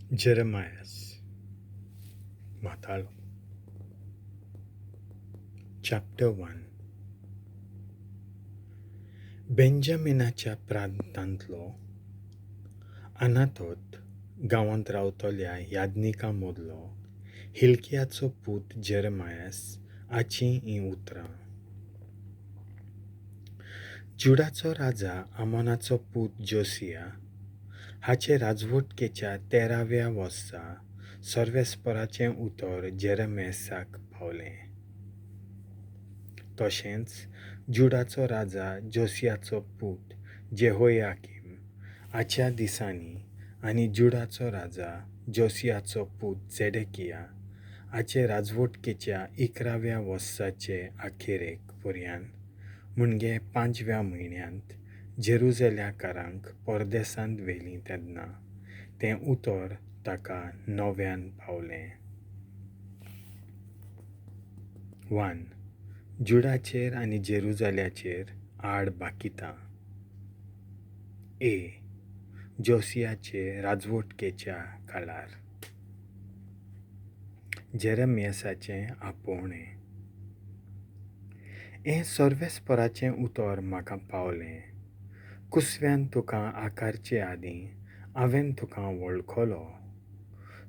Jeremias Matalo Chapter 1 बेंजामिनाच्या प्रांतांतलो अनातोत गांवांत रावतल्या यादनिका मदलो हिल्कियाचो पूत जेरेमायास आची ही उतरां. जुडाचो राजा आमोनाचो पूत जोसिया हाचे राजवटकेच्या 13व्या वर्सा सर्वेस्पराचें उतर जेरेमियासाक पावलें. तशेंच जुडाचो राजा जोसियाचो पूत जेहोयाकीम हाच्या दिसांनी आनी जुडाचो राजा जोसियाचो पूत झेडेकिया हाचे राजवटकेच्या 11व्या वर्साचे अखेरेक पर्यंत म्हणजे 5व्या म्हयन्यांत जेरुजलेकारांक परदेसांत व्हेलीं तेन्ना तें उतर ताका नव्यान पावलें. 1. जुडाचेर आनी जेरुजल्याचेर आड बाकितां. ए. जोसियाचे राजवटकेच्या काळार. जेरेमियासाचें आपोवणें. हें सर्वेस्पराचें उतर म्हाका पावलें. कुसव्यान तुका आकारचे आदीं हांवें तुका वळखलो.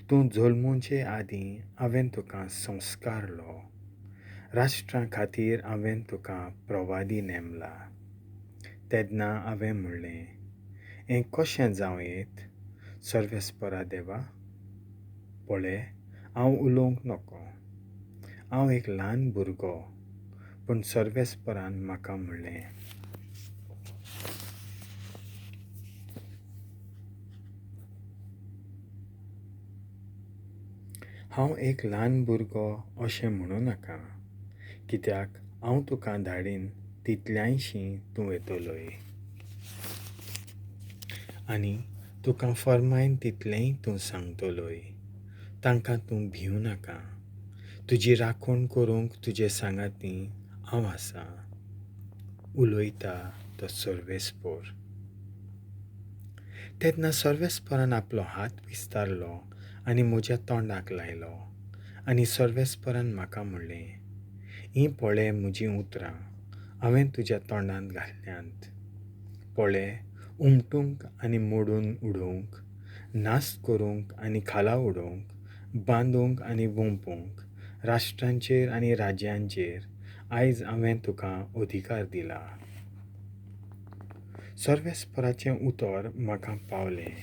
तूं जल्मूचे आदीं हांवें तुका संस्कारलो. राष्ट्रां खातीर हांवें तुका प्रवादी नेमला. तेन्ना हांवें म्हणलें, हें कशें जावं येत, सर्वेस्परा देवा? पोळे, हांव उलोवंक नको. हांव एक ल्हान भुरगो. पूण सर्वेस्परान म्हाका म्हणलें, हांव एक ल्हान भुरगो अशें म्हणूं नाका, कित्याक हांव तुका धाडीन तितल्यायशीं तूं येतलोय. आनी तुका फर्मायन तितलेंय तूं सांगतलोय. तांकां तूं भिवू नाका. तुजी राखण करूंक तुजे सांगातीं हांव आसा. उलोयता तो सर्वेस्पोर. तेन्ना सर्वेस्परान आपलो हात विस्तारलो आनी म्हज्या तोंडाक लायलो. आनी सर्वेस्परान म्हाका म्हणलें, हीं पोळे म्हजीं उतरां हांवें तुज्या तोंडांत घातल्यांत. पोळे, umttunk आनी môddun उडोवंक, नास्त करूंक आनी khala उडोवंक, bandunk आनी vompunk, raxttrancher आनी rajeancher आयज हांवें तुका odhikar दिला. सर्वेस्पराचें उतर म्हाका पावलें.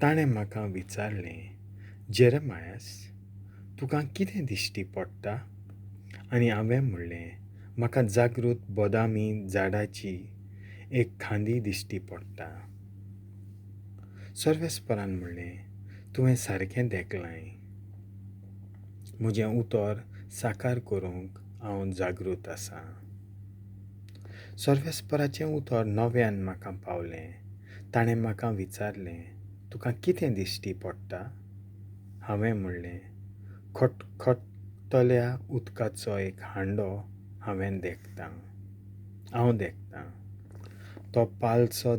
ताणें म्हाका विचारलें, जेरेमायास, तुका कितें दिश्टी पडटा? आनी हांवें म्हणलें, म्हाका जागृत बदामी झाडाची एक खांदी दिश्टी पडटा. सर्वेस्परान म्हणलें, तुवें सारकें देखलाय. म्हजें उतर साकार करूंक हांव जागृत आसां. सर्वेस्पराचें उतर नव्यान म्हाका पावलें. ताणें म्हाका विचारलें, तुका कितें दिश्टी पडटा? हांवें म्हणलें, खotkhot'tolea उदकाचो एक हांडो हांव देखतां. तो पालचो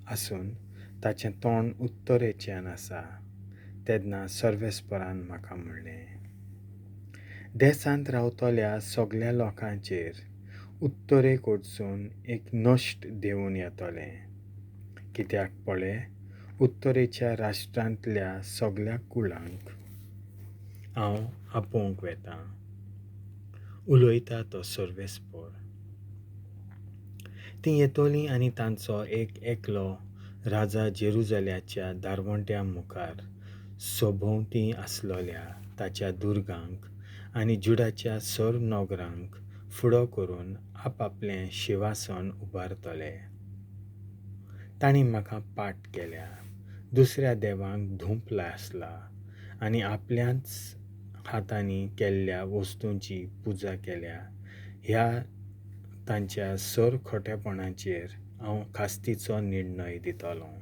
आसून ताचें तोंड Ut'torechean आसा. तेन्ना सर्वेस्परान म्हाका म्हणलें, देसांत रावतल्या सगळ्या लोकांचेर उत्तरे कडसून एक नश्ट देंवून येतलें. कित्याक पोळे, उत्तरेच्या राष्ट्रांतल्या सगळ्या कुळांक हांव आपोवंक वेतां. उलोयता तो सर्वेस्पोर. तीं येतलीं आनी तांचो एक एकलो राजा जेरुजल्याच्या दारवंट्या मुखार सोबोवतीं आसलोल्या ताच्या दुर्गांक आनी जुडाच्या सर नोगरांक फुडो करून आपआपलें शिवासन उबारतले. तांणी म्हाका पाट केल्या, दुसऱ्या देवांक धूप लासला आनी आपल्याच हातांनी केल्ल्या वस्तूंची पुजा केल्या. ह्या तांच्या सर खोटेपणाचेर हांव खास्तीचो निर्णय दितलों.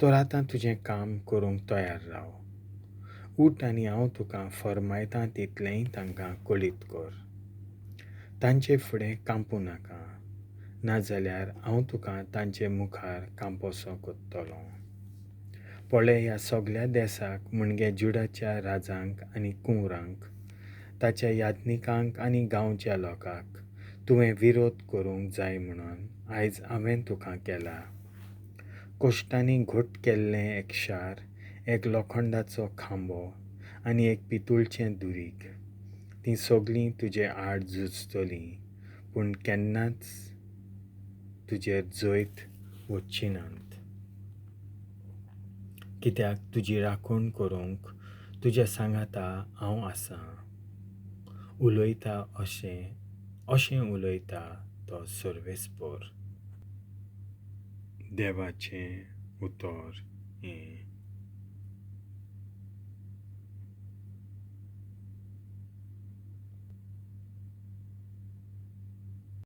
तर आतां तुजें काम करूंक तयार राव. उठ आनी हांव तुका फर्मायतां तितलेंय तांकां कळीत कर. तांचे फुडें कांपू नाका. नाजाल्यार हांव तुका तांचे मुखार कांपोसो कोत्तलो. पोळे ह्या सगळ्या देशाक म्हणजे जुडाच्या राजांक आनी कुंवरांक, ताच्या याज्ञिकांक आनी गांवच्या लोकांक तुवें विरोध करूंक जाय म्हणून आयज हांवें तुका केला. कोश्टांनी घोट केल्लें एक शार, एक लोखंडाचो खांबो आनी एक पितूळचें दुरीग, तीं सगळीं तुजे आड झुजतलीं, पूण केन्नाच तुजेर जैत वचची नात. कित्याक तुजी राखण करूंक तुज्या सांगाता हांव आसां, उलयता अशें उलयता तो सर्वेस्पोर. देवाचें उतर हें.